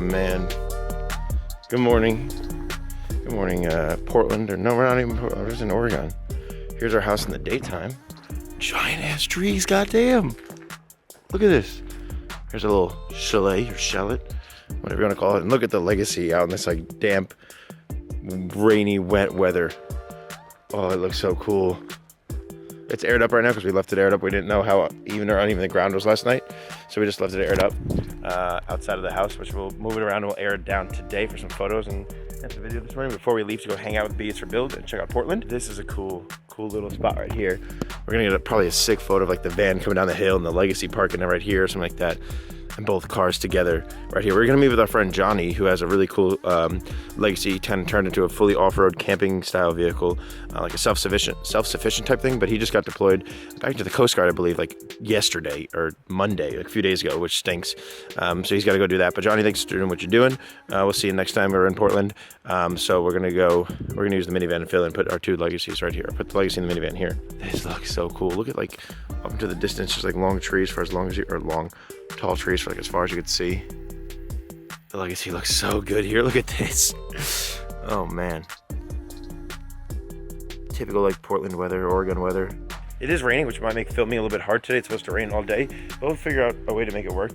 man. Good morning. Good morning, Portland. Or no, we're not even Portland. We're just in Oregon. Here's our house in the daytime. Giant ass trees, goddamn. Look at this. Here's a little chalet or chalet, whatever you want to call it. And look at the legacy out in this like damp, rainy, wet weather. Oh, it looks so cool. It's aired up right now because we left it aired up. We didn't know how even or uneven the ground was last night. So we just left it aired up outside of the house, which we'll move it around and we'll air it down today for some photos and some video this morning before we leave to go hang out with BisForBuild and check out Portland. This is a cool little spot right here. We're gonna get probably a sick photo of like the van coming down the hill and the Legacy parking right here or something like that. And both cars together right here. We're gonna meet with our friend Johnny, who has a really cool Legacy 10 turned into a fully off-road camping style vehicle, like a self-sufficient type thing. But he just got deployed back to the Coast Guard, I believe, like yesterday or Monday, like a few days ago, which stinks. So he's got to go do that. But Johnny, thanks for doing what you're doing. We'll see you next time we're in Portland. So we're gonna use the minivan and fill and put our two Legacies right here. I'll put the Legacy in the minivan here. This looks so cool. Look at like up into the distance, just like long trees for as long as tall trees for like as far as you could see. The Legacy looks so good here. Look at this. Oh man. Typical like Portland weather, Oregon weather. It is raining, which might make filming a little bit hard today. It's supposed to rain all day, but we'll figure out a way to make it work.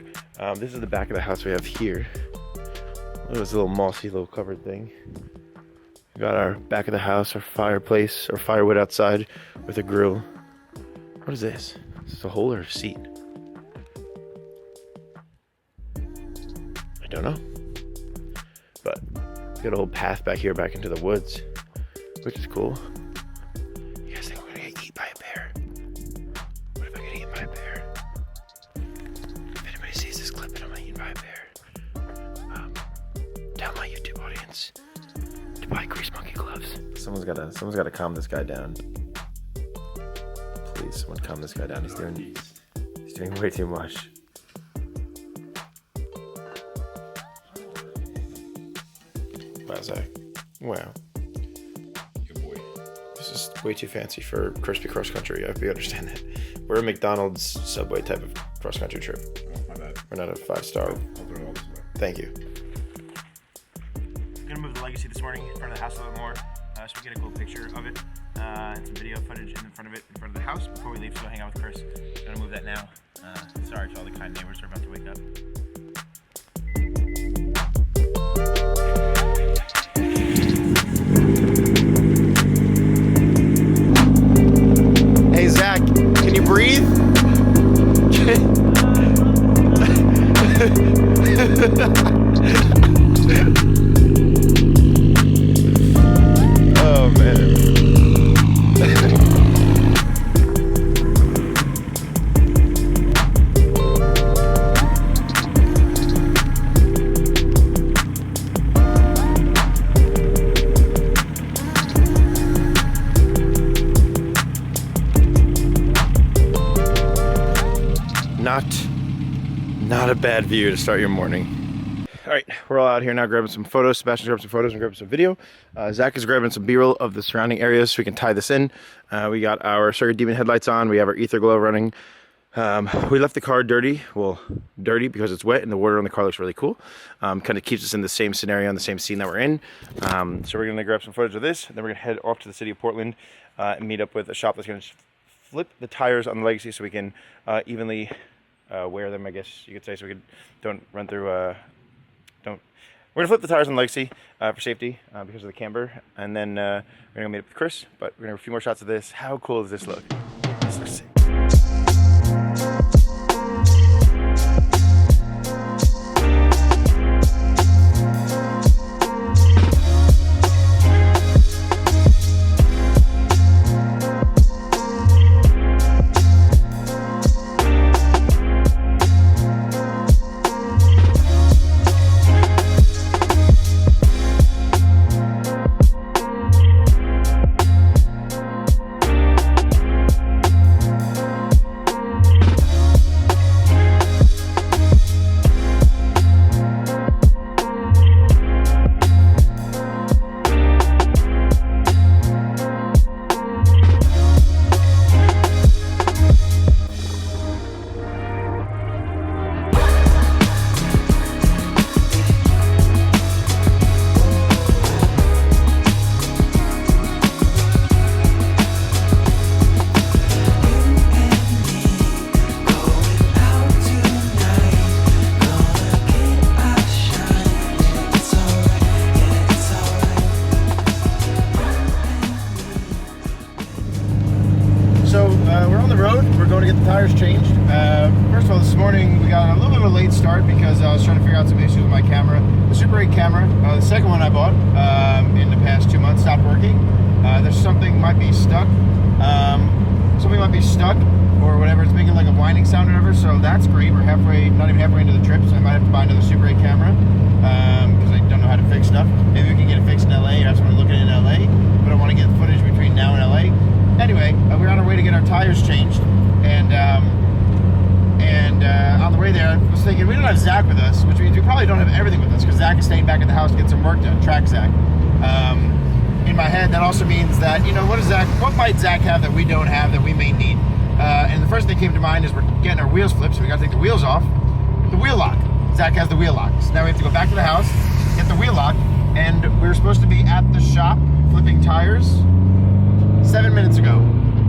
This is the back of the house we have here. Look at this little mossy little covered thing. We got our back of the house, our fireplace, or firewood outside with a grill. What is this? Is this a hole or a seat? I don't know. But we got a whole path back here back into the woods, which is cool. You guys think we're gonna get eaten by a bear? What if I get eaten by a bear? If anybody sees this clip and I'm eaten by a bear, tell my YouTube audience to buy grease monkey gloves. Someone's gotta calm this guy down. Please, someone calm this guy down. He's doing way too much. Wow, Zach. Wow. Good boy. This is way too fancy for Krispy cross country. I hope you understand that. We're a McDonald's Subway type of cross country trip. Oh, my bad. We're not a 5-star. I'll throw it all this way. Thank you. I'm gonna move the Legacy this morning in front of the house a little more, so we get a cool picture of it and some video footage in front of the house before we leave to go hang out with Chris. I'm gonna move that now. Sorry to all the kind neighbors who are about to wake up. Hey Zach, can you breathe? Oh man. Not a bad view to start your morning. All right, we're all out here now grabbing some photos. Sebastian's grabbing some photos and grabbing some video. Zach is grabbing some B-roll of the surrounding areas so we can tie this in. We got our Circuit Demon headlights on. We have our ether glow running. We left the car dirty. Well, dirty because it's wet and the water on the car looks really cool. Kind of keeps us in the same scenario, in the same scene that we're in. So we're gonna grab some footage of this, and then we're gonna head off to the city of Portland and meet up with a shop that's gonna flip the tires on the Legacy so we can evenly wear them, I guess you could say, so we don't run through, we're gonna flip the tires on the Legacy for safety because of the camber, and then we're gonna meet up with Chris, but we're gonna have a few more shots of this. How cool does this look? This looks sick. the road. We're going to get the tires changed. First of all, this morning we got a little bit of a late start because I was trying to figure out some issues with my camera. The Super 8 camera, the second one I bought in the past 2 months, stopped working. There's something might be stuck. Something might be stuck or whatever. It's making like a whining sound or whatever. So that's great. We're halfway, not even halfway into the trip, so I might have to buy another Super 8 camera because I don't know how to fix stuff. Maybe we can get it fixed in LA. I just want to look at it in LA, but I want to get footage between now and LA. Anyway, we're on our way to get our tires changed, and on the way there, I was thinking we don't have Zach with us, which means we probably don't have everything with us because Zach is staying back at the house to get some work done. Track Zach. In my head, that also means that what might Zach have that we don't have that we may need? And the first thing that came to mind is we're getting our wheels flipped, so we got to take the wheels off. The wheel lock. Zach has the wheel lock, so now we have to go back to the house, get the wheel lock, and we were supposed to be at the shop flipping tires 7 minutes ago,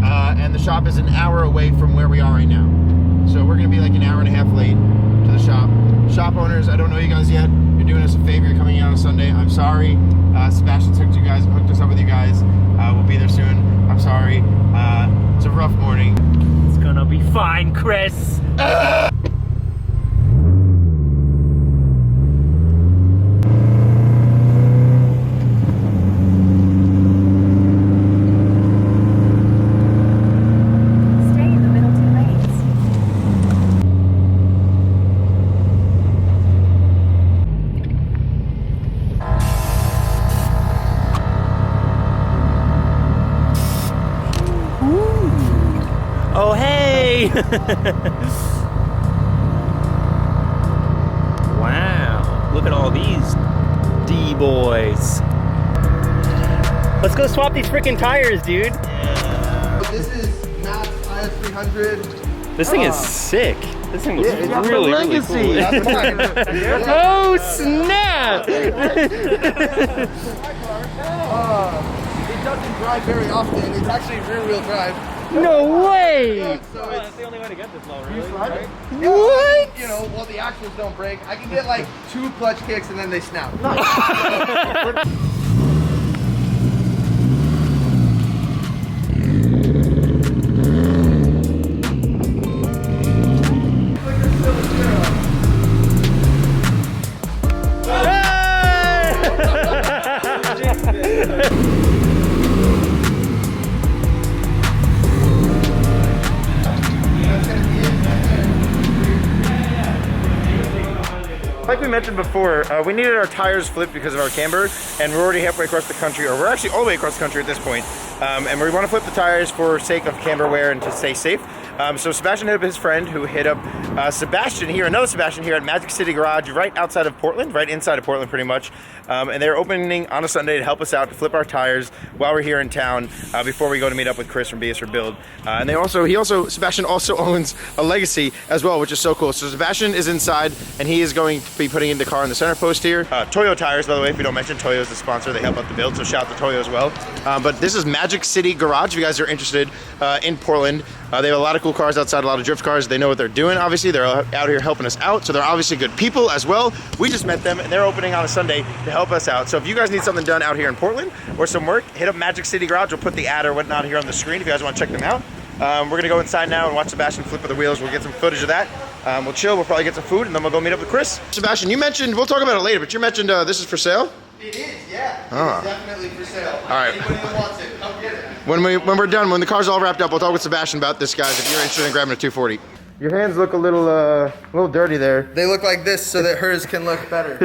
and the shop is an hour away from where we are right now. So we're gonna be like an hour and a half late to the shop. Shop owners, I don't know you guys yet. You're doing us a favor. You're coming in on a Sunday. I'm sorry. Sebastian's hooked us up with you guys. We'll be there soon. I'm sorry. It's a rough morning. It's gonna be fine, Chris. Oh, hey! Wow, look at all these D-boys. Let's go swap these freaking tires, dude. This is Matt's IS300. This thing is sick. This thing looks it's really, really cool. That's mine. Oh, snap! It doesn't drive very often. It's actually rear-wheel drive. No way! So That's the only way to get this low, really. right? What? You know, well, the axles don't break. I can get like 2 clutch kicks and then they snap. Like we mentioned before, we needed our tires flipped because of our camber, and we're already halfway across the country, or we're actually all the way across the country at this point. And we want to flip the tires for sake of camber wear and to stay safe. So Sebastian hit up his friend who hit up Sebastian here, another Sebastian here at Magic City Garage, right outside of Portland, right inside of Portland pretty much. And they're opening on a Sunday to help us out to flip our tires while we're here in town before we go to meet up with Chris from BisForBuild. And Sebastian also owns a Legacy as well, which is so cool. So Sebastian is inside and he is going to be putting in the car in the center post here. Toyo tires, by the way, if we don't mention, Toyo is the sponsor. They help out the build, so shout out to Toyo as well. But this is Magic City Garage. If you guys are interested in Portland, they have a lot of cool cars outside, a lot of drift cars. They know what they're doing, obviously. They're out here helping us out, so they're obviously good people as well. We just met them, and they're opening on a Sunday to help us out. So if you guys need something done out here in Portland or some work, hit up Magic City Garage. We'll put the ad or whatnot here on the screen if you guys want to check them out. We're going to go inside now and watch Sebastian flip with the wheels. We'll get some footage of that. We'll chill. We'll probably get some food, and then we'll go meet up with Chris. Sebastian, you mentioned, we'll talk about it later, but you mentioned this is for sale? It is, yeah. Ah. It's definitely for sale. All right. Anybody that wants it, come get it. When we're done, when the car's all wrapped up, we'll talk with Sebastian about this, guys, if you're interested in grabbing a 240. Your hands look a little dirty there. They look like this so that hers can look better.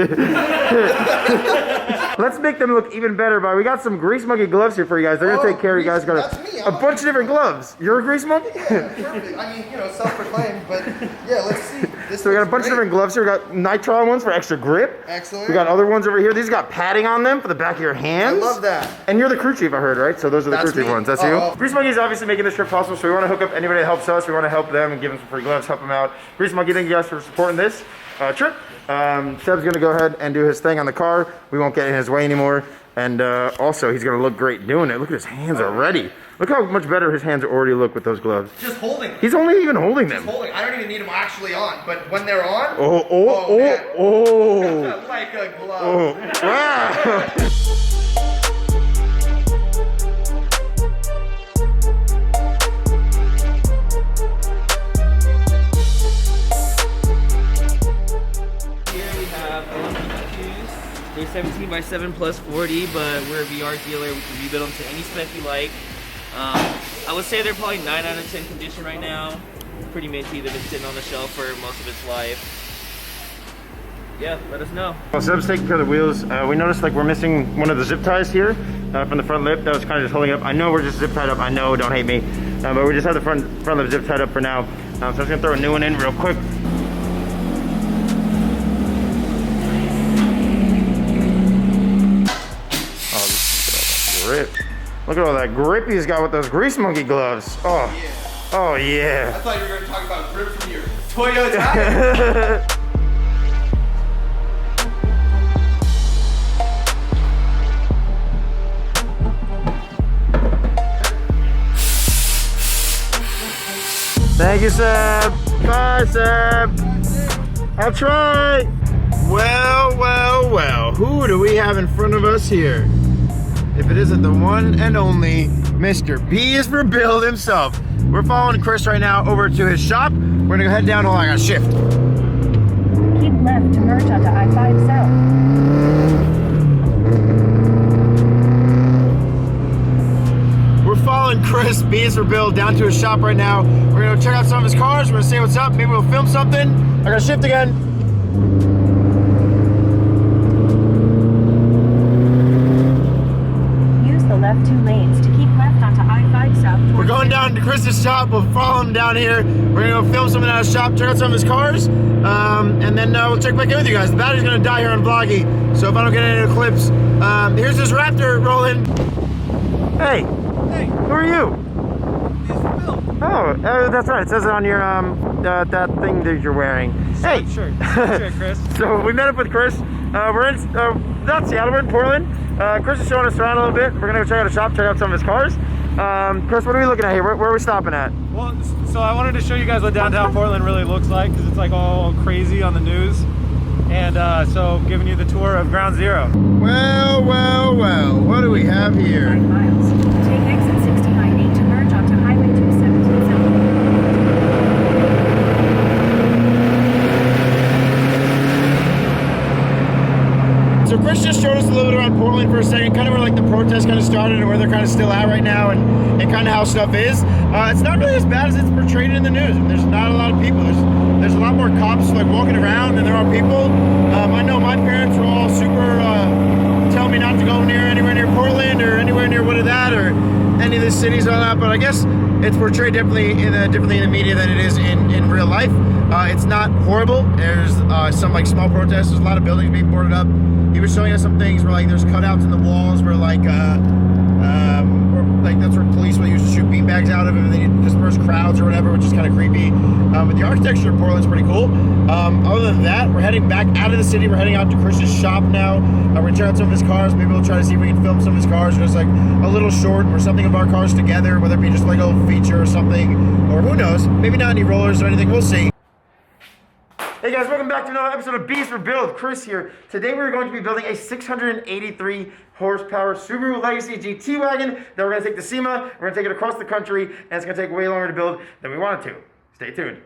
Let's make them look even better, but we got some Grease Monkey gloves here for you guys. They're gonna take care of you guys. Got that's me. a bunch of different gloves. You're a Grease Monkey? Perfect. I mean, you know, self-proclaimed, but yeah, let's see. This So we got a bunch looks of different gloves here. We got nitrile ones for extra grip. Excellent. We got other ones over here. These got padding on them for the back of your hands. I love that. And you're the crew chief, I heard, right? So those are the That's crew chief me. ones. That's you. Grease Monkey is obviously making this trip possible, so we want to hook up anybody that helps us. We want to help them and give them some free gloves, help them out. Grease Monkey, thank you guys for supporting this trip. Seb's gonna go ahead and do his thing on the car. We won't get in his way anymore. And also, he's gonna look great doing it. Look at his hands already. Look how much better his hands already look with those gloves. Just holding them. He's only even holding them. Holding. I don't even need them actually on, but when they're on, Oh. like a glove. Wow. 7x7 plus 40, but we're a VR dealer. We can rebuild them to any spec you like. I would say they're probably 9 out of 10 condition right now. Pretty minty. They've been sitting on the shelf for most of its life. Yeah, let us know. Well, Seb's taking care of the wheels. We noticed like we're missing one of the zip ties here from the front lip. That was kind of just holding up. I know we're just zip tied up. I know, don't hate me. But we just have the front lip zip tied up for now. So I'm just gonna throw a new one in real quick. Oh, grip. Look at all that grip he's got with those Grease Monkey gloves. Oh, yeah. Oh yeah. I thought you were going to talk about grip from your Toyota. Thank you, Seb. Bye, Seb. I'll try. Well, well, well. Who do we have in front of us here? If it isn't the one and only Mr. BisForBuild himself. We're following Chris right now over to his shop. We're gonna go head down. Hold on, I got a shift. Keep left to merge onto I-5 South. We're following Chris BisForBuild down to his shop right now. We're gonna check out some of his cars. We're gonna see what's up. Maybe we'll film something. I got a shift again. Use the left 2 lanes to keep left onto I-5 South. We're going down to Chris's shop. We'll follow him down here. We're gonna go film something out of his shop, check out some of his cars, and then we'll check back in with you guys. The battery's gonna die here on Vloggy, so if I don't get any clips, here's this Raptor rolling. Hey. Hey. Who are you? BisForBuild. Oh, that's right. It says it on your that thing that you're wearing. Hey. Sure, Chris. So we met up with Chris. We're in not Seattle. We're in Portland. Chris is showing us around a little bit. We're gonna go check out a shop, check out some of his cars. Chris, what are we looking at here? Where are we stopping at? Well, so I wanted to show you guys what downtown Portland really looks like, because it's like all crazy on the news. And so giving you the tour of Ground Zero. Well, well, well. What do we have here? 9 miles. Take exit 69E to merge onto Highway 217 South. So Chris just showed us a little bit around Portland for a second, kind of where like the protests kind of started and where they're kind of still at right now, and kind of how stuff is. It's not really as bad as it's portrayed in the news. There's not a lot of people. There's a lot more cops like walking around than there are people. I know my parents were all super telling me not to go anywhere near Portland or anywhere near what of that or any of the cities and all that, but I guess it's portrayed differently in the media than it is in real life. It's not horrible. There's some like small protests. There's a lot of buildings being boarded up. He was showing us some things where like there's cutouts in the walls where like that's where police will use to shoot beanbags out of it and they disperse crowds or whatever, which is kind of creepy. But the architecture of Portland's pretty cool. Other than that, we're heading back out of the city. We're heading out to Chris's shop now. We're gonna check out some of his cars. Maybe we'll try to see if we can film some of his cars, just like a little short or something of our cars together, whether it be just like a little feature or something, or who knows, maybe not any rollers or anything. We'll see. Hey guys, welcome back to another episode of BisForBuild. Chris here. Today we're going to be building a 683 horsepower Subaru Legacy GT wagon that we're going to take to SEMA. We're going to take it across the country, and it's going to take way longer to build than we wanted to. Stay tuned.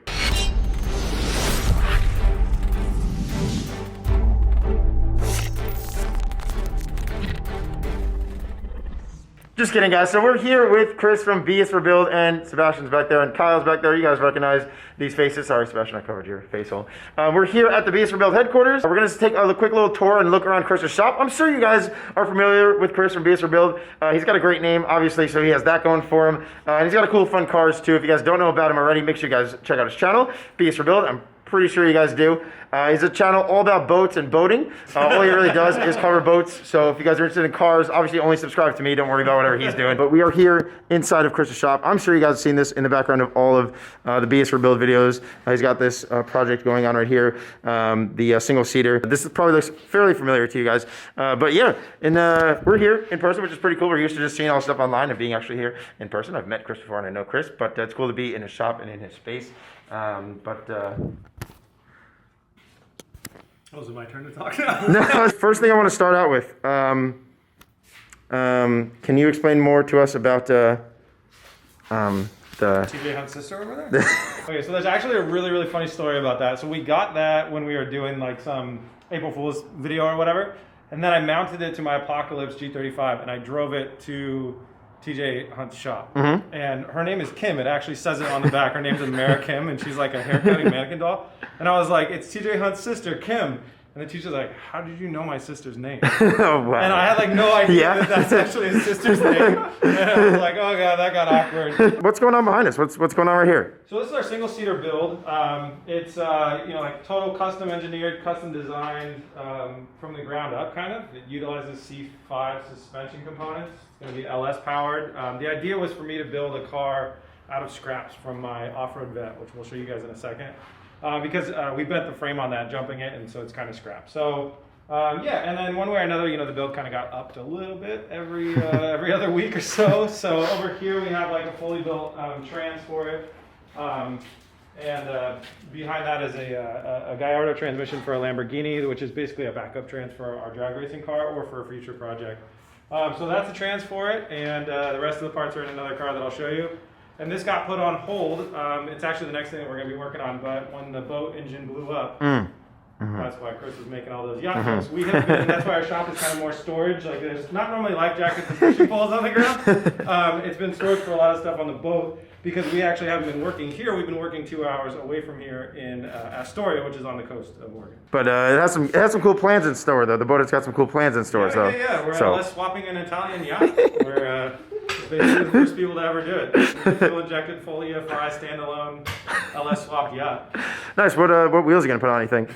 Just kidding, guys. So we're here with Chris from BisForBuild, and Sebastian's back there, and Kyle's back there. You guys recognize these faces. Sorry, Sebastian, I covered your face hole. We're here at the BisForBuild headquarters. We're going to take a quick little tour and look around Chris's shop. I'm sure you guys are familiar with Chris from BisForBuild. He's got a great name, obviously, so he has that going for him. And he's got a cool, fun cars, too. If you guys don't know about him already, make sure you guys check out his channel, BisForBuild. I'm pretty sure you guys do. He's a channel all about boats and boating. All he really does is cover boats. So if you guys are interested in cars, obviously only subscribe to me. Don't worry about whatever he's doing. But we are here inside of Chris's shop. I'm sure you guys have seen this in the background of all of the BisForBuild videos. He's got this project going on right here, the single-seater. This probably looks fairly familiar to you guys. But yeah, and we're here in person, which is pretty cool. We're used to just seeing all stuff online and being actually here in person. I've met Chris before and I know Chris, but it's cool to be in his shop and in his space. Oh, is it my turn to talk now? No, first thing I want to start out with, can you explain more to us about the TJ Hunt's sister over there? Okay, so there's actually a really, really funny story about that. So we got that when we were doing like some April Fool's video or whatever. And then I mounted it to my Apocalypse G35 and I drove it to TJ Hunt's shop. And her name is Kim. It actually says it on the back. Her name's Amara Kim, and she's like a haircutting mannequin doll. And I was like, it's TJ Hunt's sister, Kim. And the teacher's like, how did you know my sister's name? Oh, wow. And I had like no idea that that's actually his sister's name. And I was like, oh god, that got awkward. What's going on behind us? What's going on right here? So this is our single-seater build. It's you know, like total custom engineered, custom designed from the ground up, kind of. It utilizes C5 suspension components. It's going to be LS powered. The idea was for me to build a car out of scraps from my off-road vet, which we'll show you guys in a second. Because we bent the frame on that, jumping it, and so it's kind of scrap. So yeah, and then one way or another, you know, the build kind of got upped a little bit every other week or so. So over here we have like a fully built trans for it, and behind that is a Gallardo transmission for a Lamborghini, which is basically a backup trans for our drag racing car or for a future project. So that's the trans for it, and the rest of the parts are in another car that I'll show you. And this got put on hold. It's actually the next thing that we're going to be working on, but when the boat engine blew up, that's why Chris was making all those yacht jokes. We have been, that's why our shop is kind of more storage. Like there's not normally life jackets and fishing poles on the ground. It's been storage for a lot of stuff on the boat because we actually haven't been working here. We've been working 2 hours away from here in Astoria, which is on the coast of Oregon. But it has some cool plans in store, though. The boat has got some cool plans in store. Yeah. We're LS swapping an Italian yacht. We're basically the first people to ever do it. Fuel injected, full EFI, standalone, LS swapped yacht. Nice. What wheels are you gonna put on? You think?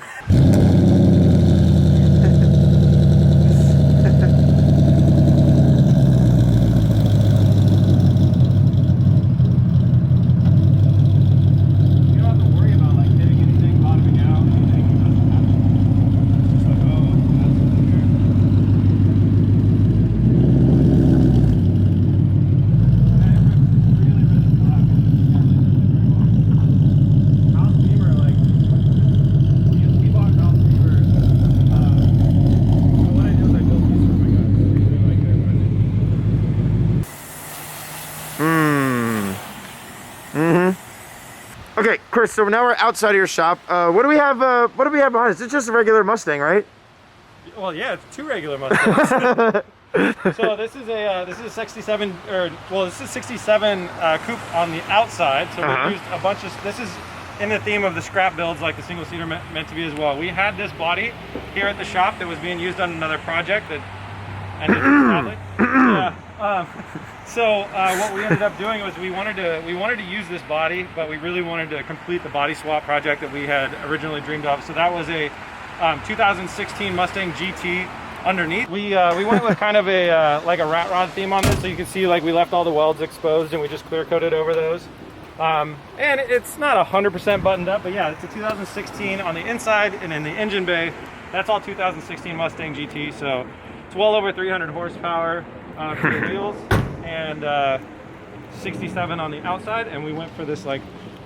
Okay, Chris. So now we're outside of your shop. What do we have? What do we have behind us? It's just a regular Mustang, right? Well, yeah, it's two regular Mustangs. So this is a 67 this is 67 coupe on the outside. So we used a bunch of. This is in the theme of the scrap builds, like the single seater meant to be as well. We had this body here at the shop that was being used on another project that ended sadly. So what we ended up doing was we wanted to use this body, but we really wanted to complete the body swap project that we had originally dreamed of. So that was a 2016 Mustang GT underneath. We went with kind of a like a rat rod theme on this, so you can see like we left all the welds exposed and we just clear coated over those. And it's not 100% buttoned up, but yeah, it's a 2016 on the inside, and in the engine bay, that's all 2016 Mustang GT. So it's well over 300 horsepower for the wheels, and 67 on the outside, and we went for this like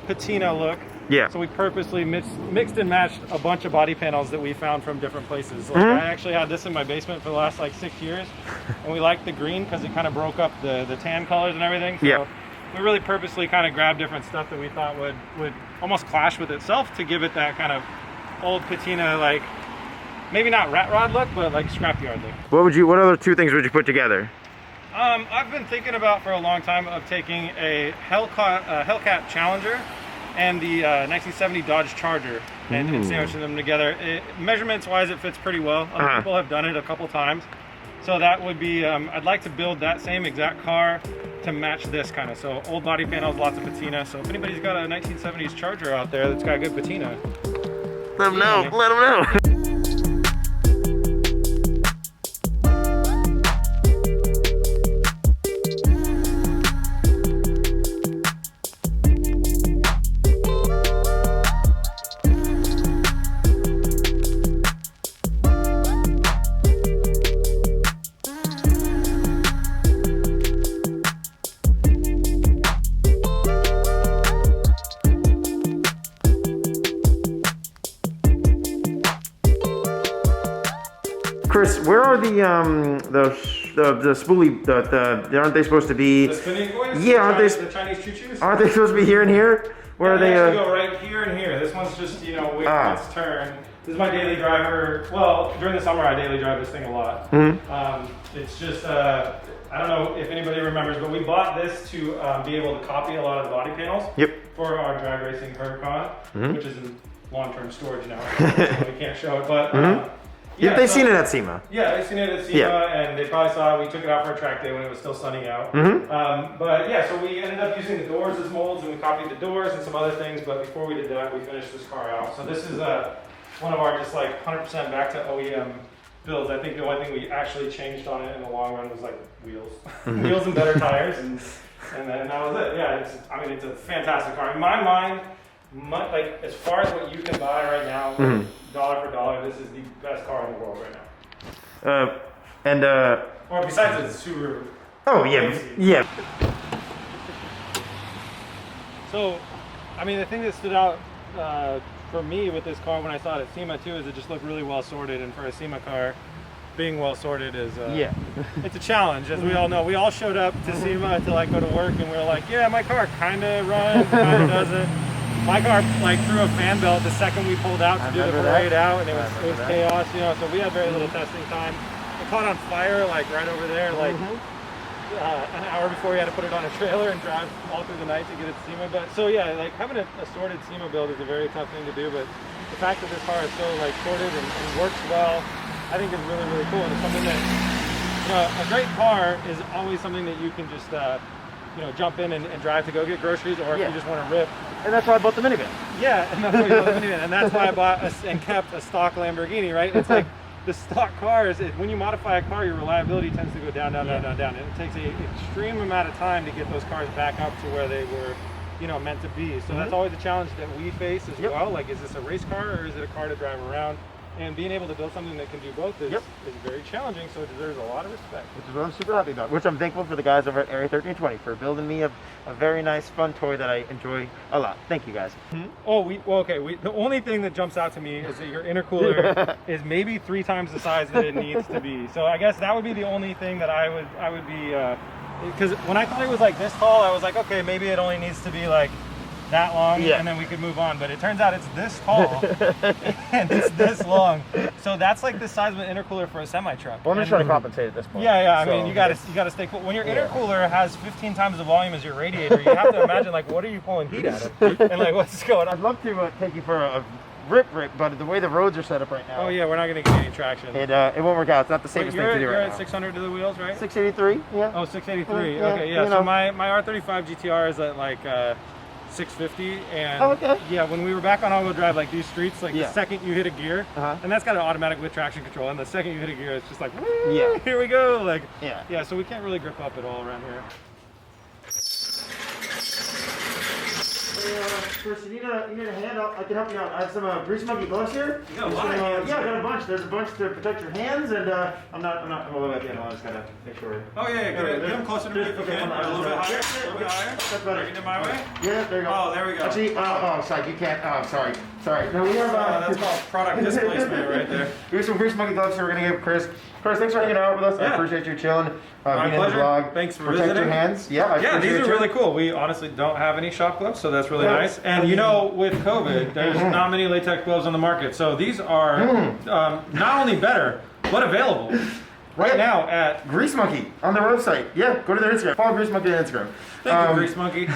patina look. Yeah. So we purposely mixed and matched a bunch of body panels that we found from different places. Like I actually had this in my basement for the last like 6 years, and we liked the green because it kind of broke up the tan colors and everything. So we really purposely kind of grabbed different stuff that we thought would almost clash with itself to give it that kind of old patina, like maybe not rat rod look, but like scrapyard look. What other two things would you put together? I've been thinking about for a long time of taking a Hellcat Challenger and the 1970 Dodge Charger and sandwiching them together. Measurements wise, it fits pretty well. Other people have done it a couple times. So that would be, I'd like to build that same exact car to match this kind of. So old body panels, lots of patina. So if anybody's got a 1970s Charger out there that's got good patina, let them know. Let them know. Chris, where are the spoolie? Aren't they supposed to be? the spinning coins? Yeah, aren't they? The Chinese choo-choos? Aren't they supposed to be here and here? Where are they they? actually go right here and here. This one's just, you know, wait for its turn. This is my daily driver. Well, during the summer, I daily drive this thing a lot. It's just, I don't know if anybody remembers, but we bought this to be able to copy a lot of the body panels. For our drag racing Hurricane, which is in long-term storage now. So we can't show it, but yeah, they've seen it at SEMA. Yeah, they've seen it at SEMA, and they probably saw it. We took it out for a track day when it was still sunny out. But yeah, so we ended up using the doors as molds, and we copied the doors and some other things. But before we did that, we finished this car out. So this is one of our just like 100% back to OEM builds. I think the only thing we actually changed on it in the long run was like wheels, wheels and better tires, and then that was it. Yeah, it's a fantastic car. In my mind, like as far as what you can buy right now, dollar for dollar, this is the best car in the world right now. Or besides the Subaru. Oh yeah, yeah. So, I mean, the thing that stood out for me with this car when I saw it at SEMA too is it just looked really well sorted, and for a SEMA car, being well sorted is it's a challenge, as we all know. We all showed up to SEMA to like go to work, and we were like, yeah, my car kind of runs, kind of doesn't. My car like threw a fan belt the second we pulled out to do the parade out, and it was chaos, you know. So we had very little testing time. It caught on fire like right over there, like an hour before we had to put it on a trailer and drive all through the night to get it to SEMA. But so yeah, like having a sorted SEMA build is a very tough thing to do. But the fact that this car is so like sorted and works well, I think is really, really cool. And it's something that, you know, a great car is always something that you can just you know, jump in and drive to go get groceries, or if you just want to rip. And that's why I bought the minivan. Yeah, and that's why you bought the minivan, and that's why I bought and kept a stock Lamborghini, right? It's like the stock cars, when you modify a car, your reliability tends to go down, down, and it takes an extreme amount of time to get those cars back up to where they were, you know, meant to be. So that's always a challenge that we face as well. Like, is this a race car or is it a car to drive around? And being able to build something that can do both is very challenging, so it deserves a lot of respect. Which is what I'm super happy about. Which I'm thankful for the guys over at Area 1320 for building me a very nice, fun toy that I enjoy a lot. Thank you guys. The only thing that jumps out to me is that your intercooler is maybe 3 times the size that it needs to be. So I guess that would be the only thing that I would be, because when I thought it was like this tall, I was like, okay, maybe it only needs to be like that long, and then we could move on. But it turns out it's this tall and it's this long. So that's like the size of an intercooler for a semi-truck. Well, I'm just trying to compensate at this point. Yeah. I mean, you gotta stay cool. When your intercooler has 15 times the volume as your radiator, you have to imagine like, what are you pulling heat out of? And like, what's going on? I'd love to take you for a rip, but the way the roads are set up right now. Oh yeah, we're not gonna get any traction. It won't work out. It's not the safest thing to do right now. You're at 600 to the wheels, right? 683. Yeah. Oh, 683. Yeah, okay, yeah. you So know. my R35 GTR is at like 650, and okay. yeah, when we were back on all-wheel drive, like these streets, like the second you hit a gear, and that's got an automatic with traction control, and the second you hit a gear, it's just like, woo, here we go, like, yeah. So we can't really grip up at all around here. Chris, you need a hand? I can help you out. I have some Grease Monkey gloves here. You got a lot of hands. Yeah, I got a bunch. There's a bunch to protect your hands, and I'm all the way at the end. I just gotta make sure. Oh yeah, get them closer to me if you can. A little bit higher. A little bit higher. That's better. Bring it my way. Yeah, there you go. Oh, there we go. Actually, sorry, you can't. Oh, sorry. No, we have. That's called product displacement right there. We have some Grease Monkey gloves here. We're gonna give Chris. Chris, thanks for hanging out with us. I appreciate you chilling. My being pleasure. in the vlog. Thanks for Protect visiting. your hands. Yeah, Yeah, these are really cool. We honestly don't have any shop gloves, so that's really nice. And you know, with COVID, there's not many latex gloves on the market, so these are not only better, but available right now at Grease Monkey on their website. Yeah, go to their Instagram. Follow Grease Monkey on Instagram. Thank you, Grease Monkey.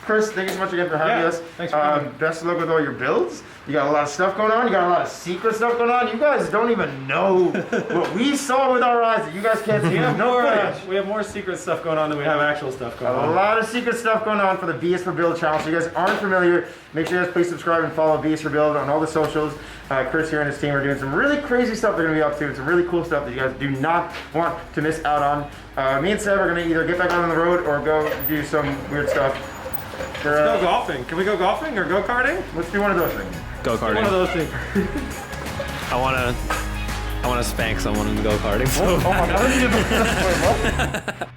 Chris, thank you so much again for having us. Thanks for coming. Best of luck with all your builds. You got a lot of stuff going on. You got a lot of secret stuff going on. You guys don't even know what we saw with our eyes that you guys can't see. We have more secret stuff going on than we have actual stuff going on. A lot of secret stuff going on for the BisForBuild channel. So you guys aren't familiar, make sure you guys please subscribe and follow BisForBuild on all the socials. Chris here and his team are doing some really crazy stuff they're going to be up to. Some really cool stuff that you guys do not want to miss out on. Me and Seb are going to either get back on the road or go do some weird stuff. Let's go golfing. Can we go golfing or go-karting? Let's do one of those things. Go-karting. One of those things. I wanna spank someone in the go-karting. So. Oh my god.